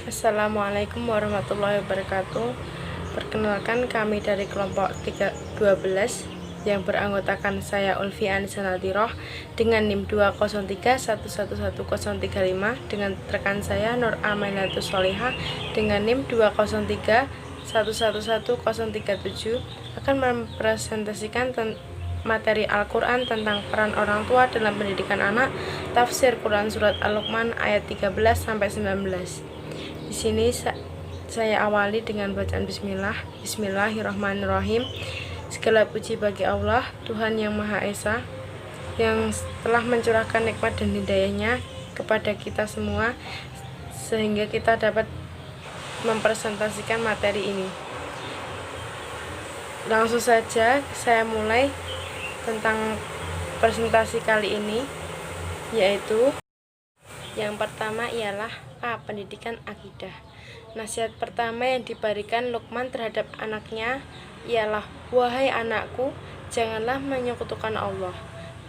Assalamualaikum warahmatullahi wabarakatuh. Perkenalkan, kami dari kelompok 12 yang beranggotakan saya Ulfi Anissa Natiroh dengan NIM 203111035 dengan rekan saya Nur Amainatus Solihah dengan NIM 203111037 akan mempresentasikan materi Al-Quran tentang peran orang tua dalam pendidikan anak, tafsir Quran Surat Al-Luqman ayat 13-19. Di sini saya awali dengan bacaan Bismillah. Bismillahirrahmanirrahim. Segala puji bagi Allah, Tuhan yang Maha Esa, yang telah mencurahkan nikmat dan hidayahnya kepada kita semua, sehingga kita dapat mempresentasikan materi ini. Langsung saja saya mulai tentang presentasi kali ini, yaitu yang pertama ialah pendidikan akidah. Nasihat pertama yang diberikan Luqman terhadap anaknya ialah, wahai anakku, janganlah menyekutukan Allah,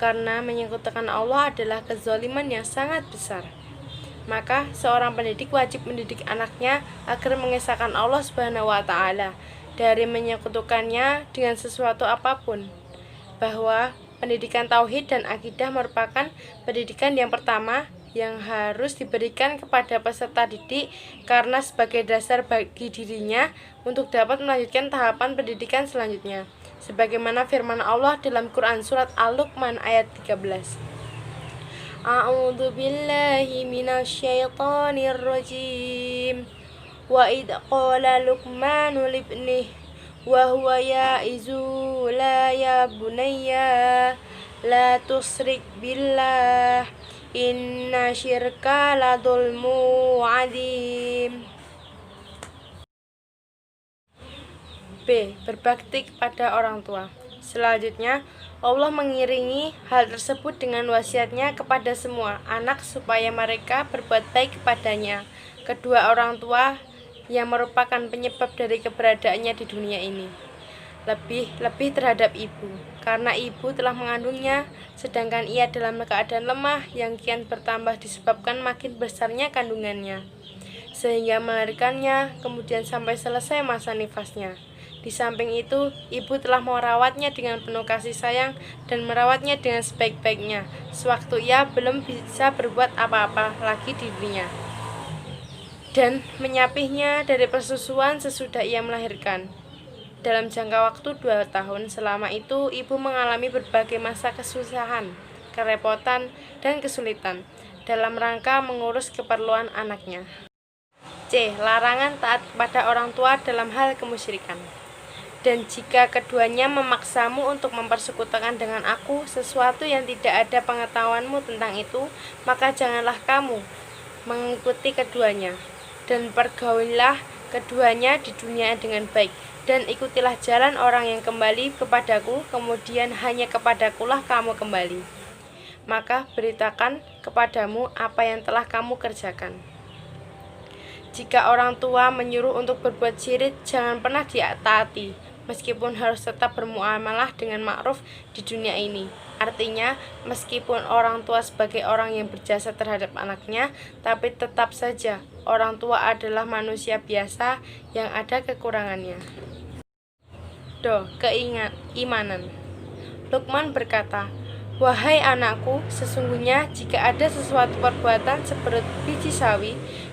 karena menyekutukan Allah adalah kezaliman yang sangat besar. Maka seorang pendidik wajib mendidik anaknya agar mengesahkan Allah Subhanahu wa Ta'ala dari menyekutukannya dengan sesuatu apapun, bahwa pendidikan tauhid dan akidah merupakan pendidikan yang pertama yang harus diberikan kepada peserta didik, karena sebagai dasar bagi dirinya untuk dapat melanjutkan tahapan pendidikan selanjutnya, sebagaimana firman Allah dalam Quran Surat Al-Luqman ayat 13. A'udzu billahi minasyaitonir rajim. Wa id qala Luqmanu libnihi wa huwa ya'izu la ya bunayya la tusrik billah inna syirka la dzulmu adzim. B. Berbakti kepada orang tua. Selanjutnya, Allah mengiringi hal tersebut dengan wasiatnya kepada semua anak supaya mereka berbuat baik kepadanya, kedua orang tua yang merupakan penyebab dari keberadaannya di dunia ini. Lebih terhadap ibu, karena ibu telah mengandungnya, sedangkan ia dalam keadaan lemah yang kian bertambah disebabkan makin besarnya kandungannya, sehingga melahirkannya kemudian sampai selesai masa nifasnya. Di samping itu, ibu telah merawatnya dengan penuh kasih sayang dan merawatnya dengan sebaik-baiknya, sewaktu ia belum bisa berbuat apa-apa lagi di dirinya, dan menyapihnya dari persusuan sesudah ia melahirkan dalam jangka waktu 2 tahun. Selama itu, ibu mengalami berbagai masa kesusahan, kerepotan, dan kesulitan dalam rangka mengurus keperluan anaknya. C. Larangan taat kepada orang tua dalam hal kemusyrikan. Dan jika keduanya memaksamu untuk mempersekutukan dengan aku sesuatu yang tidak ada pengetahuanmu tentang itu, maka janganlah kamu mengikuti keduanya, dan pergaulilah keduanya di dunia dengan baik, dan ikutilah jalan orang yang kembali kepadaku, kemudian hanya kepadakulah kamu kembali. Maka beritakan kepadamu apa yang telah kamu kerjakan. Jika orang tua menyuruh untuk berbuat syirik, jangan pernah ditaati, meskipun harus tetap bermuamalah dengan ma'ruf di dunia ini. Artinya, meskipun orang tua sebagai orang yang berjasa terhadap anaknya, tapi tetap saja orang tua adalah manusia biasa yang ada kekurangannya. Do. Keimanan. Luqman berkata, wahai anakku, sesungguhnya jika ada sesuatu perbuatan seperti biji sawi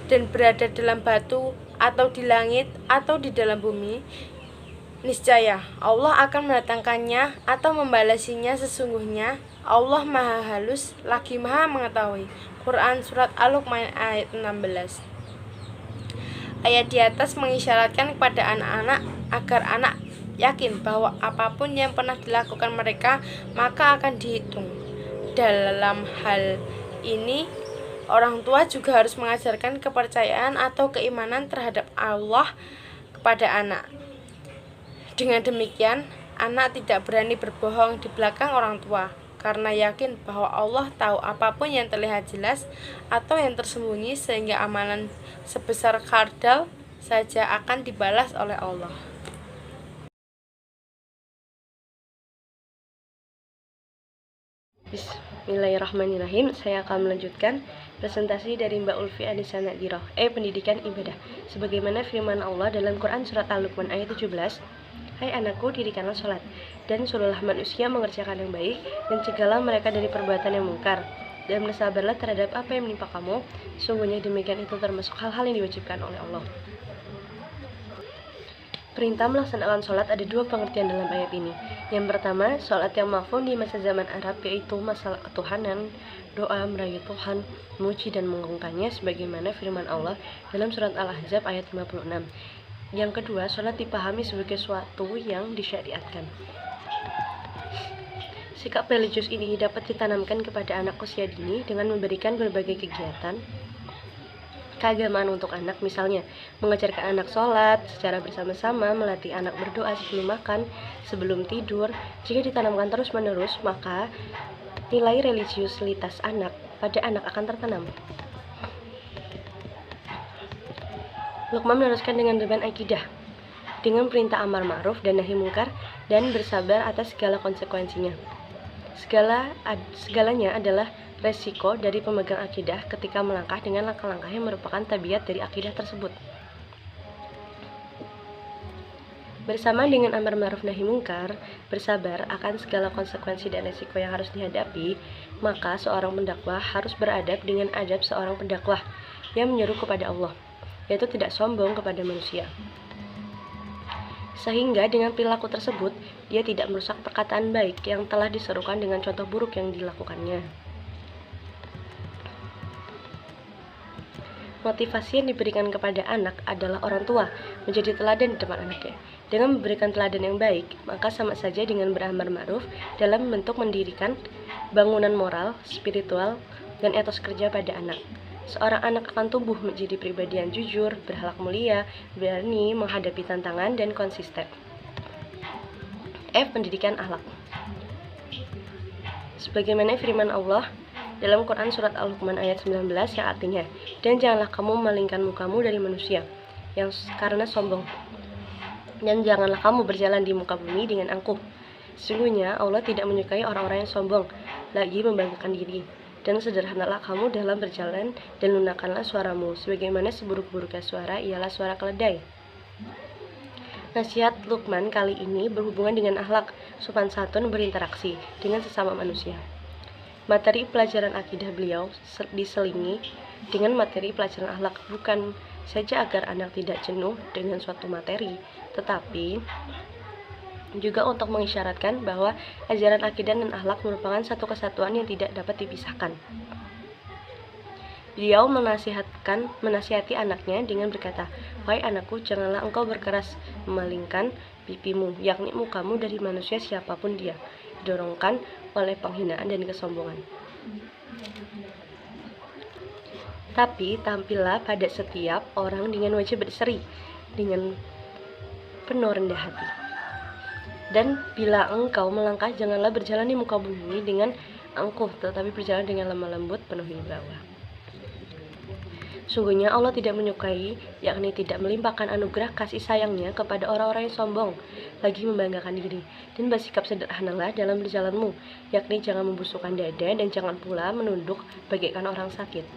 dan berada dalam batu atau di langit atau di dalam bumi, niscaya Allah akan mendatangkannya atau membalasinya. Sesungguhnya Allah Maha Halus lagi Maha Mengetahui. Quran Surat Al-Luqman ayat 16. Ayat di atas mengisyaratkan kepada anak-anak agar anak yakin bahwa apapun yang pernah dilakukan mereka maka akan dihitung. Dalam hal ini, orang tua juga harus mengajarkan kepercayaan atau keimanan terhadap Allah kepada anak. Dengan demikian, anak tidak berani berbohong di belakang orang tua, karena yakin bahwa Allah tahu apapun yang terlihat jelas atau yang tersembunyi, sehingga amalan sebesar khardal saja akan dibalas oleh Allah. Bismillahirrahmanirrahim. Saya akan melanjutkan. Presentasi dari Mbak Ulfi Anissa Nadiroh. Pendidikan ibadah. Sebagaimana firman Allah dalam Quran Surat Al-Luqman ayat 17, "Hai anakku, dirikanlah sholat, dan suruhlah manusia mengerjakan yang baik, dan cegahlah mereka dari perbuatan yang mungkar, dan bersabarlah terhadap apa yang menimpa kamu. Sungguhnya demikian itu termasuk hal-hal yang diwajibkan oleh Allah." Perintah melaksanakan sholat ada dua pengertian dalam ayat ini. Yang pertama, sholat yang mafhum di masa zaman Arab, yaitu masalah ketuhanan, doa, merayu Tuhan, memuji dan mengagungkannya, sebagaimana firman Allah dalam surat Al-Ahzab ayat 56. Yang kedua, sholat dipahami sebagai suatu yang disyariatkan. Sikap religius ini dapat ditanamkan kepada anak usia dini dengan memberikan berbagai kegiatan keagamaan untuk anak, misalnya mengajarkan anak sholat secara bersama-sama, melatih anak berdoa sebelum makan, sebelum tidur. Jika ditanamkan terus-menerus, maka nilai religiusitas anak pada anak akan tertanam. Luqman meneruskan dengan beban akidah, dengan perintah amar ma'ruf dan nahi mungkar, dan bersabar atas segala konsekuensinya. Segalanya adalah resiko dari pemegang akidah ketika melangkah dengan langkah-langkah yang merupakan tabiat dari akidah tersebut. Bersama dengan amar ma'ruf nahi mungkar, bersabar akan segala konsekuensi dan resiko yang harus dihadapi, maka seorang pendakwah harus beradab dengan adab seorang pendakwah yang menyeru kepada Allah, yaitu tidak sombong kepada manusia. Sehingga dengan perilaku tersebut, dia tidak merusak perkataan baik yang telah diserukan dengan contoh buruk yang dilakukannya. Motivasi yang diberikan kepada anak adalah orang tua menjadi teladan di depan anaknya. Dengan memberikan teladan yang baik, maka sama saja dengan beramar ma'ruf dalam bentuk mendirikan bangunan moral, spiritual, dan etos kerja pada anak. Seorang anak akan tumbuh menjadi pribadi yang jujur, berakhlak mulia, berani menghadapi tantangan, dan konsisten. Pendidikan akhlak. Sebagaimana firman Allah dalam Quran Surat Al-Luqman ayat 19 yang artinya, "Dan janganlah kamu memalingkan mukamu dari manusia yang karena sombong, dan janganlah kamu berjalan di muka bumi dengan angkuh. Sesungguhnya Allah tidak menyukai orang-orang yang sombong, lagi membanggakan diri. Dan sederhanalah kamu dalam berjalan, dan lunakkanlah suaramu, sebagaimana seburuk-buruknya suara ialah suara keledai." Nasihat Luqman kali ini berhubungan dengan akhlak, sopan santun berinteraksi dengan sesama manusia. Materi pelajaran akidah beliau diselingi dengan materi pelajaran akhlak, bukan saja agar anak tidak jenuh dengan suatu materi, tetapi juga untuk mengisyaratkan bahwa ajaran akidah dan akhlak merupakan satu kesatuan yang tidak dapat dipisahkan. Beliau menasihati anaknya dengan berkata, "Wahai anakku, janganlah engkau berkeras memalingkan pipimu, yakni mukamu, dari manusia siapapun dia, didorongkan oleh penghinaan dan kesombongan. Tapi tampillah pada setiap orang dengan wajah berseri, dengan penuh rendah hati. Dan bila engkau melangkah, janganlah berjalan di muka bumi dengan angkuh, tetapi berjalan dengan lemah lembut, penuh wibawa. Sungguhnya Allah tidak menyukai, yakni tidak melimpahkan anugerah kasih sayangnya kepada orang-orang yang sombong, lagi membanggakan diri. Dan bersikap sederhanalah dalam berjalanmu, yakni jangan membusukkan dada, dan jangan pula menunduk bagaikan orang sakit.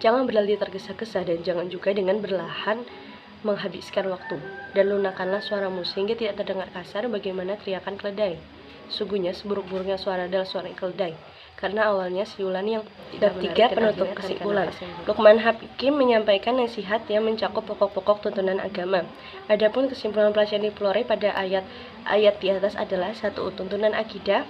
Jangan berlari tergesa-gesa, dan jangan juga dengan berlahan menghabiskan waktu. Dan lunakkanlah suaramu sehingga tidak terdengar kasar bagaimana teriakan keledai. Sungguhnya seburuk-buruknya suara adalah suara keledai, karena awalnya siulan yang tidak menarik. Penutup kesimpulan. Luqman Hakim menyampaikan nasihat yang mencakup pokok-pokok tuntunan agama. Adapun kesimpulan pelajaran dipeloreh pada ayat di atas adalah: 1. Tuntunan akidah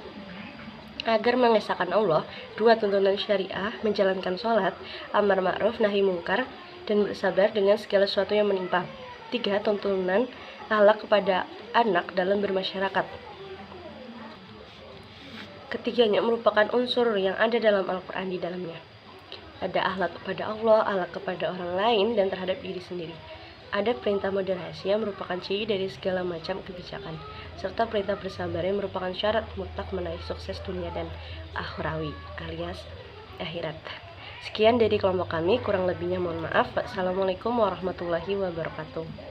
agar mengesahkan Allah. 2. Tuntunan syariah, menjalankan sholat, amar ma'ruf nahi mungkar, dan bersabar dengan segala sesuatu yang menimpa. 3. Tuntunan akhlak kepada anak dalam bermasyarakat. Ketiganya merupakan unsur yang ada dalam Al-Quran di dalamnya. Ada akhlak kepada Allah, akhlak kepada orang lain, dan terhadap diri sendiri. Ada perintah moderasi yang merupakan ciri dari segala macam kebijakan, serta perintah bersabar yang merupakan syarat mutlak meraih sukses dunia dan akhrawi alias akhirat. Sekian dari kelompok kami, kurang lebihnya mohon maaf. Assalamualaikum warahmatullahi wabarakatuh.